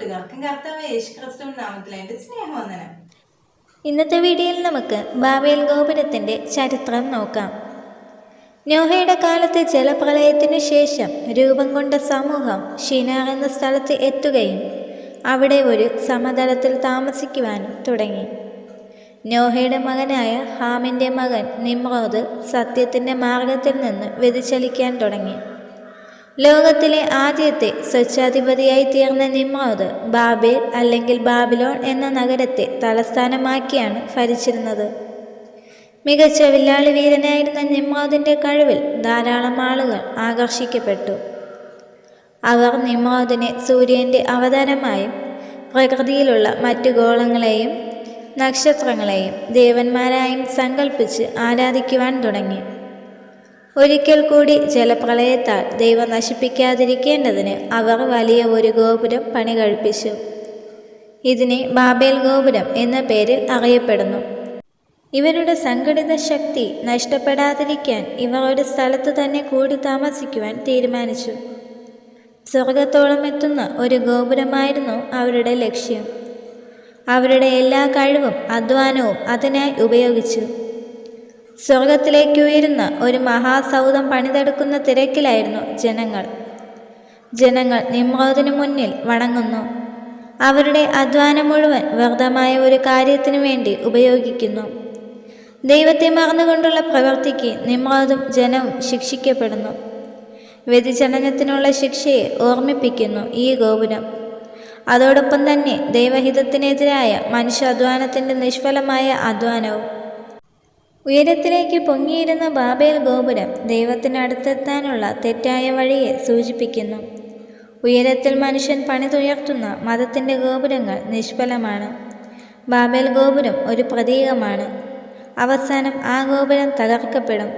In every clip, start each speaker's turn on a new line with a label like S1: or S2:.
S1: കൂട്ടുകാർക്കും കർത്താവ് യേശുക്രിസ്തുവിന്റെ നാമത്തിൽ എൻ്റെ സ്നേഹവന്ദനം.
S2: ഇന്നത്തെ വീഡിയോയിൽ നമുക്ക് ബാബേൽ ഗോപുരത്തിൻ്റെ ചരിത്രം നോക്കാം. നോഹയുടെ കാലത്തെ ജലപ്രളയത്തിനു ശേഷം രൂപം കൊണ്ട സമൂഹം ഷിനാർ എന്ന സ്ഥലത്ത് എത്തുകയും അവിടെ ഒരു സമതലത്തിൽ താമസിക്കുവാനും തുടങ്ങി. നോഹയുടെ മകനായ ഹാമിൻ്റെ മകൻ നിമ്രോദ് സത്യത്തിൻ്റെ മാർഗത്തിൽ നിന്ന് വ്യതിചലിക്കാൻ തുടങ്ങി. ലോകത്തിലെ ആദ്യത്തെ സ്വച്ഛാധിപതിയായി തീർന്ന നിമ്രോദ് ബാബേൽ അല്ലെങ്കിൽ ബാബിലോൺ എന്ന നഗരത്തെ തലസ്ഥാനമാക്കിയാണ് ഭരിച്ചിരുന്നത്. മികച്ച വില്ലാളി വീരനായിരുന്ന നിമ്രോദിൻ്റെ കഴിവിൽ ധാരാളം ആളുകൾ ആകർഷിക്കപ്പെട്ടു. അവർ നിമ്രോദിനെ സൂര്യൻ്റെ അവതാരമായും പ്രകൃതിയിലുള്ള മറ്റു ഗോളങ്ങളെയും നക്ഷത്രങ്ങളെയും ദേവന്മാരായും സങ്കല്പിച്ച് ആരാധിക്കുവാൻ തുടങ്ങി. ഒരിക്കൽ കൂടി ജലപ്രളയത്താൽ ദൈവം നശിപ്പിക്കാതിരിക്കേണ്ടതിന് അവർ വലിയ ഒരു ഗോപുരം പണി കഴിപ്പിച്ചു. ഇതിനെ ബാബേൽ ഗോപുരം എന്ന പേരിൽ അറിയപ്പെടുന്നു. ഇവരുടെ സംഘടിത ശക്തി നഷ്ടപ്പെടാതിരിക്കാൻ ഇവർ ഒരു സ്ഥലത്ത് തന്നെ കൂടി താമസിക്കുവാൻ തീരുമാനിച്ചു. സ്വർഗത്തോളം എത്തുന്ന ഒരു ഗോപുരമായിരുന്നു അവരുടെ ലക്ഷ്യം. അവരുടെ എല്ലാ കഴിവും അധ്വാനവും അതിനായി ഉപയോഗിച്ചു. സ്വർഗത്തിലേക്ക് ഉയരുന്ന ഒരു മഹാസൗധം പണിതെടുക്കുന്ന തിരക്കിലായിരുന്നു ജനങ്ങൾ നിമ്രോദിനു മുന്നിൽ വണങ്ങുന്നു. അവരുടെ അധ്വാനം മുഴുവൻ വ്യർത്ഥമായ ഒരു കാര്യത്തിനു വേണ്ടി ഉപയോഗിക്കുന്നു. ദൈവത്തെ മറന്നുകൊണ്ടുള്ള പ്രവൃത്തിക്ക് നിമ്രോദും ജനവും ശിക്ഷിക്കപ്പെടുന്നു. വ്യതിചലനത്തിനുള്ള ശിക്ഷയെ ഓർമ്മിപ്പിക്കുന്നു ഈ ഗോപുരം. അതോടൊപ്പം തന്നെ ദൈവഹിതത്തിനെതിരായ മനുഷ്യാധ്വാനത്തിൻ്റെ നിഷ്ഫലമായ അധ്വാനവും. ഉയരത്തിലേക്ക് പൊങ്ങിയിരുന്ന ബാബേൽ ഗോപുരം ദൈവത്തിനടുത്തെത്താനുള്ള തെറ്റായ വഴിയെ സൂചിപ്പിക്കുന്നു. ഉയരത്തിൽ മനുഷ്യൻ പണിതുയർത്തുന്ന മതത്തിൻ്റെ ഗോപുരങ്ങൾ നിഷ്ഫലമാണ്. ബാബേൽ ഗോപുരം ഒരു പ്രതീകമാണ്. അവസാനം ആ ഗോപുരം തകർക്കപ്പെടും,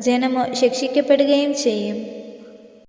S2: ജനമോ ശിക്ഷിക്കപ്പെടുകയും ചെയ്യും.